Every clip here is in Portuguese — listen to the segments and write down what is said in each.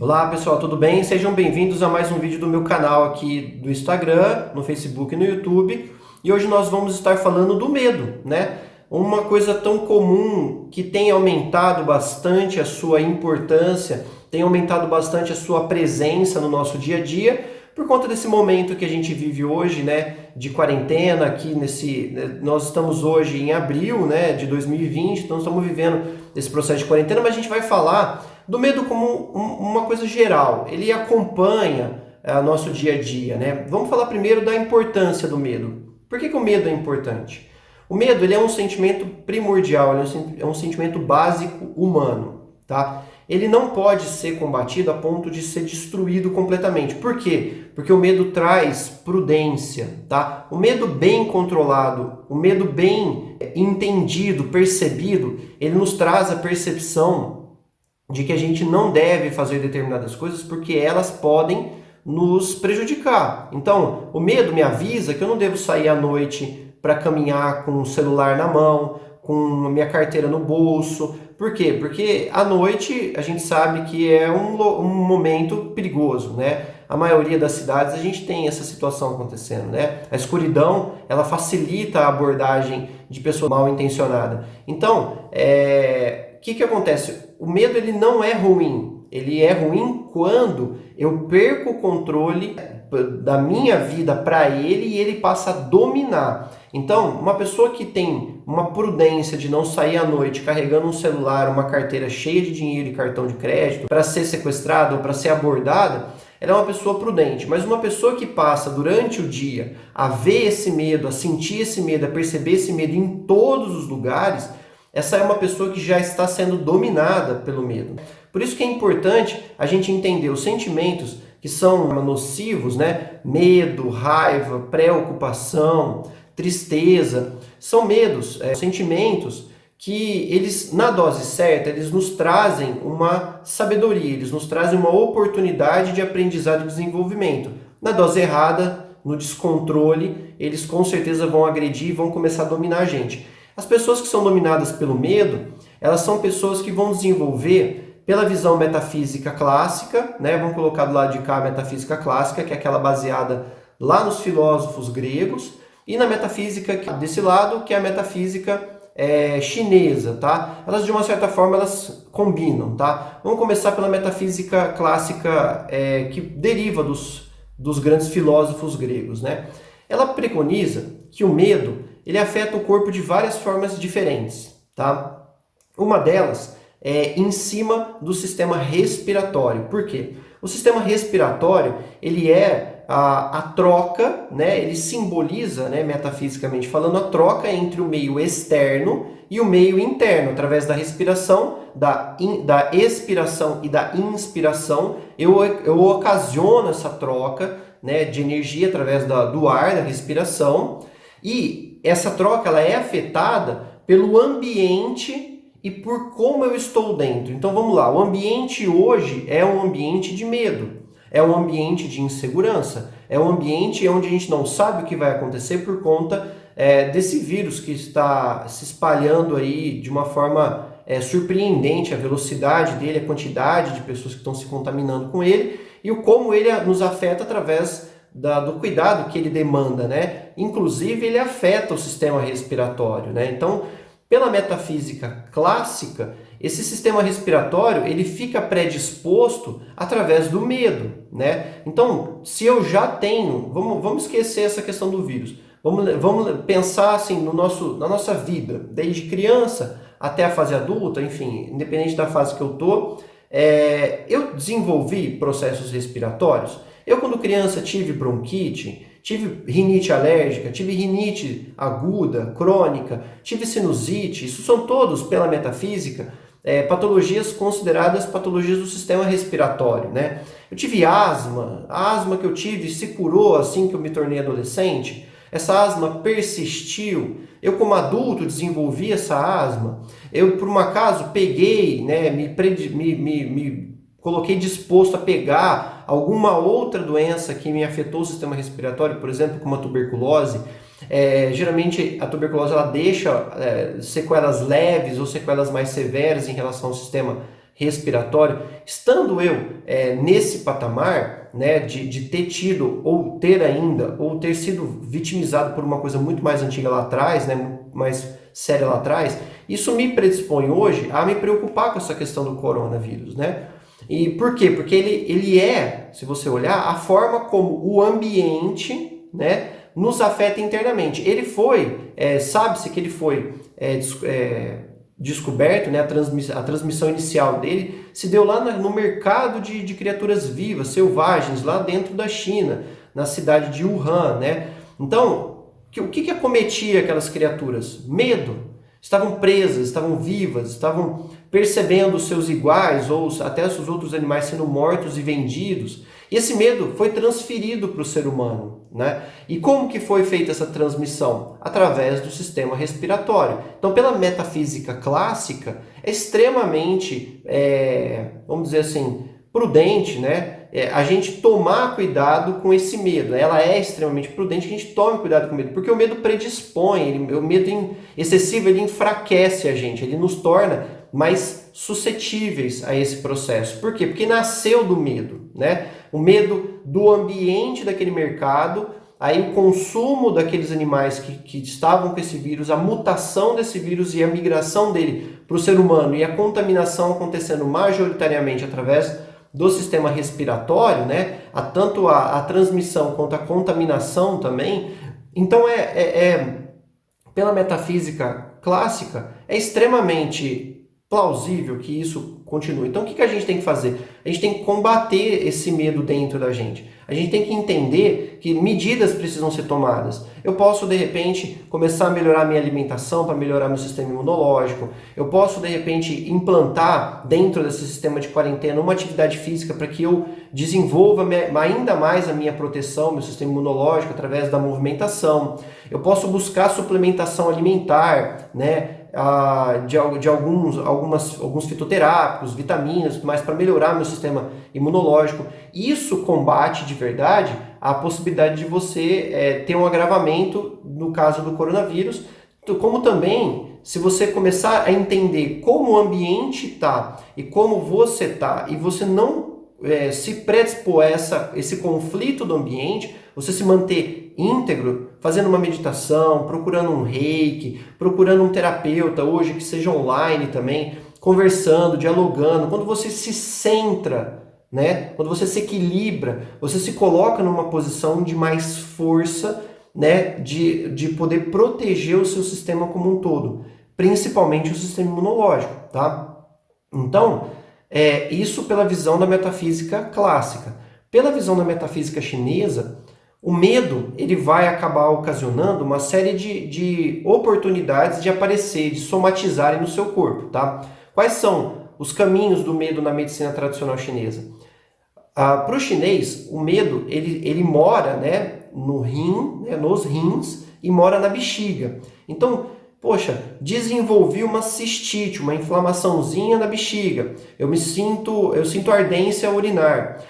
Olá pessoal, tudo bem? Sejam bem-vindos a mais um vídeo do meu canal aqui do Instagram, no Facebook e no YouTube. E hoje nós vamos estar falando do medo, né? Uma coisa tão comum que tem aumentado bastante a sua importância, tem aumentado bastante a sua presença no nosso dia a dia, por conta desse momento que a gente vive hoje, né, de quarentena, nós estamos hoje em abril, né, de 2020, então estamos vivendo esse processo de quarentena, mas a gente vai falar do medo como uma coisa geral. Ele acompanha nosso dia a dia, né? Vamos falar primeiro da importância do medo. Por que o medo é importante? O medo, ele é um sentimento primordial, é um sentimento básico humano, tá? Ele não pode ser combatido a ponto de ser destruído completamente. Por quê? Porque o medo traz prudência, tá? O medo bem controlado, o medo bem entendido, percebido, ele nos traz a percepção de que a gente não deve fazer determinadas coisas porque elas podem nos prejudicar. Então, o medo me avisa que eu não devo sair à noite para caminhar com o celular na mão, com a minha carteira no bolso. Por quê? Porque à noite a gente sabe que é um momento perigoso, né? A maioria das cidades a gente tem essa situação acontecendo, né? A escuridão, ela facilita a abordagem de pessoa mal intencionada. Então, o que acontece? O medo, ele não é ruim. Ele é ruim quando eu perco o controle da minha vida para ele e ele passa a dominar. Então, uma pessoa que tem uma prudência de não sair à noite carregando um celular, uma carteira cheia de dinheiro e cartão de crédito para ser sequestrada ou para ser abordada, ela é uma pessoa prudente. Mas uma pessoa que passa durante o dia a ver esse medo, a sentir esse medo, a perceber esse medo em todos os lugares, essa é uma pessoa que já está sendo dominada pelo medo. Por isso que é importante a gente entender os sentimentos que são nocivos, né? Medo, raiva, preocupação, tristeza, são medos, sentimentos que eles, na dose certa, eles nos trazem uma sabedoria, eles nos trazem uma oportunidade de aprendizado e desenvolvimento. Na dose errada, no descontrole, eles com certeza vão agredir e vão começar a dominar a gente. As pessoas que são dominadas pelo medo, elas são pessoas que vão desenvolver pela visão metafísica clássica, né? Vamos colocar do lado de cá a metafísica clássica, que é aquela baseada lá nos filósofos gregos, e na metafísica desse lado, que é a metafísica chinesa, tá? Elas, de uma certa forma, elas combinam, tá? Vamos começar pela metafísica clássica que deriva dos grandes filósofos gregos, né? Ela preconiza que o medo ele afeta o corpo de várias formas diferentes, tá? Uma delas é em cima do sistema respiratório. Por quê? O sistema respiratório, ele é a troca, né? Ele simboliza, né, metafisicamente falando, a troca entre o meio externo e o meio interno. Através da respiração, da expiração e da inspiração, eu ocasiono essa troca, né, de energia através do ar, da respiração, e essa troca ela é afetada pelo ambiente e por como eu estou dentro. Então vamos lá, o ambiente hoje é um ambiente de medo, é um ambiente de insegurança, é um ambiente onde a gente não sabe o que vai acontecer por conta desse vírus que está se espalhando aí de uma forma surpreendente, a velocidade dele, a quantidade de pessoas que estão se contaminando com ele e o como ele nos afeta através do cuidado que ele demanda, né? Inclusive, ele afeta o sistema respiratório, né? Então, pela metafísica clássica, esse sistema respiratório, ele fica predisposto através do medo, né? Então, se eu já tenho, vamos esquecer essa questão do vírus, vamos pensar assim na nossa vida, desde criança até a fase adulta, enfim, independente da fase que eu estou, eu desenvolvi processos respiratórios. Eu, quando criança, tive bronquite, tive rinite alérgica, tive rinite aguda, crônica, tive sinusite. Isso são todos, pela metafísica, patologias consideradas patologias do sistema respiratório, né? Eu tive asma, a asma que eu tive se curou assim que eu me tornei adolescente. Essa asma persistiu. Eu, como adulto, desenvolvi essa asma. Eu, por um acaso, peguei, né, me coloquei disposto a pegar alguma outra doença que me afetou o sistema respiratório, por exemplo, como a tuberculose. Geralmente a tuberculose ela deixa sequelas leves ou sequelas mais severas em relação ao sistema respiratório, estando eu nesse patamar, né, de ter tido, ou ter ainda, ou ter sido vitimizado por uma coisa muito mais antiga lá atrás, né, muito mais séria lá atrás, isso me predispõe hoje a me preocupar com essa questão do coronavírus, né? E por quê? Porque ele é, se você olhar, a forma como o ambiente, né, nos afeta internamente. Ele foi, sabe-se que ele foi descoberto, né, a transmissão inicial dele se deu lá no mercado de criaturas vivas, selvagens, lá dentro da China, na cidade de Wuhan, né? Então, o que acometia aquelas criaturas? Medo. Estavam presas, estavam vivas, estavam percebendo os seus iguais ou até os outros animais sendo mortos e vendidos. E esse medo foi transferido para o ser humano, né? E como que foi feita essa transmissão? Através do sistema respiratório. Então, pela metafísica clássica, é extremamente, vamos dizer assim, prudente, né? A gente tomar cuidado com esse medo. Ela é extremamente prudente que a gente tome cuidado com o medo, porque o medo predispõe, o medo excessivo, ele enfraquece a gente, ele nos torna mais suscetíveis a esse processo. Por quê? Porque nasceu do medo, né? O medo do ambiente daquele mercado, aí o consumo daqueles animais que estavam com esse vírus, a mutação desse vírus e a migração dele para o ser humano e a contaminação acontecendo majoritariamente através do sistema respiratório, né? Tanto a transmissão quanto a contaminação também. Então, pela metafísica clássica, é extremamente plausível que isso continue. Então, o que a gente tem que fazer? A gente tem que combater esse medo dentro da gente. A gente tem que entender que medidas precisam ser tomadas. Eu posso, de repente, começar a melhorar minha alimentação para melhorar meu sistema imunológico. Eu posso, de repente, implantar dentro desse sistema de quarentena uma atividade física para que eu desenvolva ainda mais a minha proteção, meu sistema imunológico, através da movimentação. Eu posso buscar suplementação alimentar, né? De alguns fitoterápicos, vitaminas, mas para melhorar meu sistema imunológico. Isso combate de verdade a possibilidade de você ter um agravamento no caso do coronavírus, como também se você começar a entender como o ambiente está e como você está e você não se predispor a esse conflito do ambiente, você se manter íntegro, fazendo uma meditação, procurando um reiki, procurando um terapeuta hoje que seja online também, conversando, dialogando. Quando você se centra, né? Quando você se equilibra, você se coloca numa posição de mais força, né? De poder proteger o seu sistema como um todo, principalmente o sistema imunológico, tá? Então, isso pela visão da metafísica clássica. Pela visão da metafísica chinesa, o medo ele vai acabar ocasionando uma série de oportunidades de aparecer, de somatizarem no seu corpo, tá? Quais são os caminhos do medo na medicina tradicional chinesa? Para o chinês, o medo ele mora, né, no rim, né, nos rins e mora na bexiga. Então, poxa, desenvolvi uma cistite, uma inflamaçãozinha na bexiga. Eu sinto ardência urinar.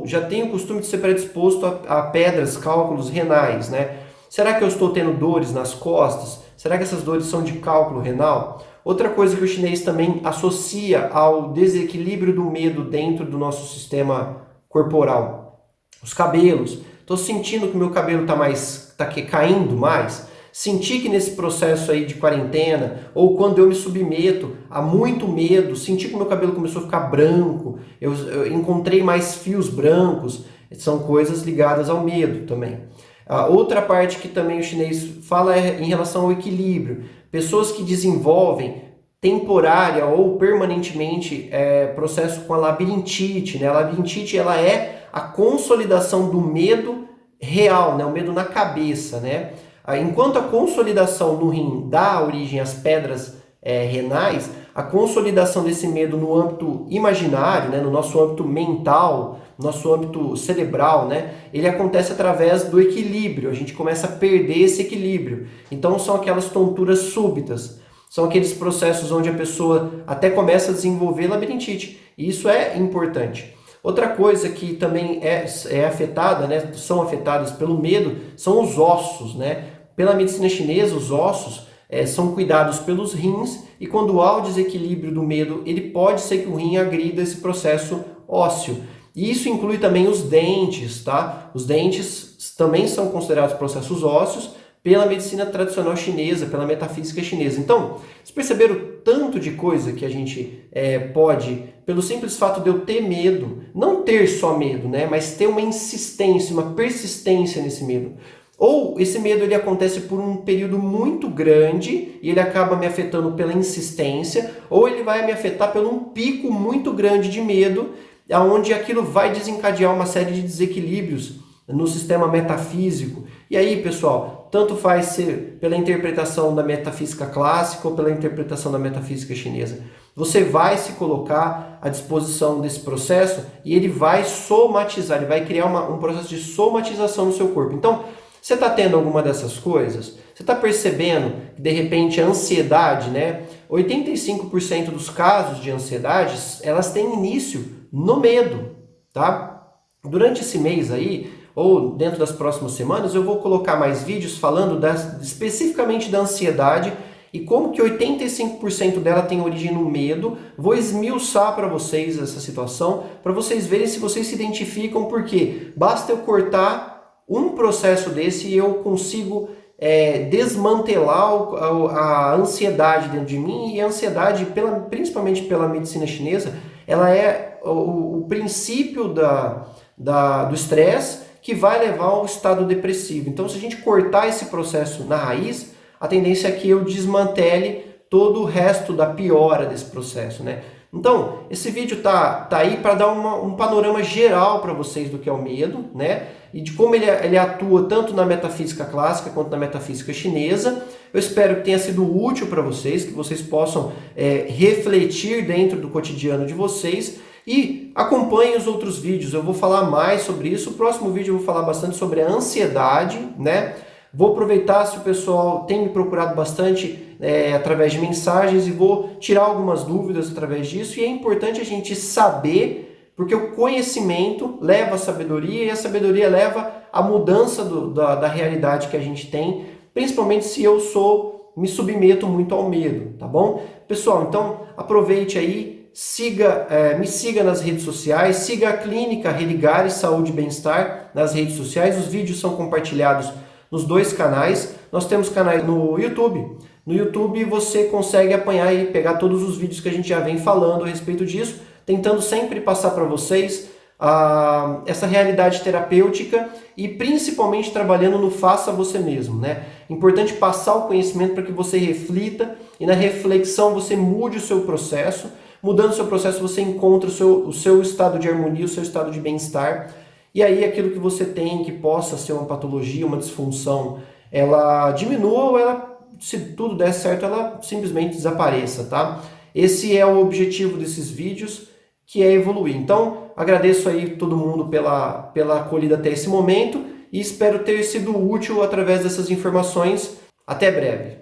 Já tenho o costume de ser predisposto a pedras, cálculos renais, né? Será que eu estou tendo dores nas costas? Será que essas dores são de cálculo renal? Outra coisa que o chinês também associa ao desequilíbrio do medo dentro do nosso sistema corporal. Os cabelos. Estou sentindo que o meu cabelo está caindo mais. Senti que nesse processo aí de quarentena, ou quando eu me submeto a muito medo, senti que meu cabelo começou a ficar branco, eu encontrei mais fios brancos, são coisas ligadas ao medo também. A outra parte que também o chinês fala é em relação ao equilíbrio. Pessoas que desenvolvem temporária ou permanentemente processo com a labirintite, né? A labirintite ela é a consolidação do medo real, né? O medo na cabeça, né? Enquanto a consolidação no rim dá origem às pedras renais, a consolidação desse medo no âmbito imaginário, né, no nosso âmbito mental, nosso âmbito cerebral, né, ele acontece através do equilíbrio. A gente começa a perder esse equilíbrio. Então são aquelas tonturas súbitas, são aqueles processos onde a pessoa até começa a desenvolver labirintite. E isso é importante. Outra coisa que também é afetada, né, são afetadas pelo medo, são os ossos, né? Pela medicina chinesa, os ossos são cuidados pelos rins, e quando há o desequilíbrio do medo, ele pode ser que o rim agrida esse processo ósseo. E isso inclui também os dentes, tá? Os dentes também são considerados processos ósseos pela medicina tradicional chinesa, pela metafísica chinesa. Então, vocês perceberam o tanto de coisa que a gente pode, pelo simples fato de eu ter medo, não ter só medo, né? Mas ter uma insistência, uma persistência nesse medo. Ou esse medo ele acontece por um período muito grande e ele acaba me afetando pela insistência, ou ele vai me afetar por um pico muito grande de medo, onde aquilo vai desencadear uma série de desequilíbrios no sistema metafísico. E aí, pessoal, tanto faz ser pela interpretação da metafísica clássica ou pela interpretação da metafísica chinesa. Você vai se colocar à disposição desse processo e ele vai somatizar, ele vai criar um processo de somatização no seu corpo. Então, você está tendo alguma dessas coisas? Você está percebendo que, de repente, a ansiedade, né? 85% dos casos de ansiedade, elas têm início no medo, tá? Durante esse mês aí, ou dentro das próximas semanas, eu vou colocar mais vídeos falando especificamente da ansiedade e como que 85% dela tem origem no medo. Vou esmiuçar para vocês essa situação, para vocês verem se vocês se identificam, porque basta eu cortar um processo desse e eu consigo desmantelar a ansiedade dentro de mim. E a ansiedade, principalmente pela medicina chinesa, ela é o princípio do estresse que vai levar ao estado depressivo. Então, se a gente cortar esse processo na raiz, a tendência é que eu desmantele todo o resto da piora desse processo, né? Então, esse vídeo tá aí para dar um panorama geral para vocês do que é o medo, né? E de como ele atua tanto na metafísica clássica quanto na metafísica chinesa. Eu espero que tenha sido útil para vocês, que vocês possam refletir dentro do cotidiano de vocês. E acompanhem os outros vídeos, eu vou falar mais sobre isso. O próximo vídeo eu vou falar bastante sobre a ansiedade, né? Vou aproveitar se o pessoal tem me procurado bastante através de mensagens e vou tirar algumas dúvidas através disso. E é importante a gente saber, porque o conhecimento leva à sabedoria e a sabedoria leva à mudança da realidade que a gente tem, principalmente se eu me submeto muito ao medo, tá bom? Pessoal, então aproveite aí, me siga nas redes sociais, siga a Clínica Religares Saúde e Bem-Estar nas redes sociais. Os vídeos são compartilhados nos dois canais. Nós temos canais no YouTube. No YouTube você consegue apanhar e pegar todos os vídeos que a gente já vem falando a respeito disso, tentando sempre passar para vocês essa realidade terapêutica e principalmente trabalhando no faça você mesmo, né? Importante passar o conhecimento para que você reflita e na reflexão você mude o seu processo. Mudando o seu processo você encontra o seu estado de harmonia, o seu estado de bem-estar. E aí aquilo que você tem que possa ser uma patologia, uma disfunção, ela diminua ou ela, se tudo der certo, ela simplesmente desapareça, tá? Esse é o objetivo desses vídeos, que é evoluir. Então, agradeço aí todo mundo pela acolhida até esse momento e espero ter sido útil através dessas informações. Até breve.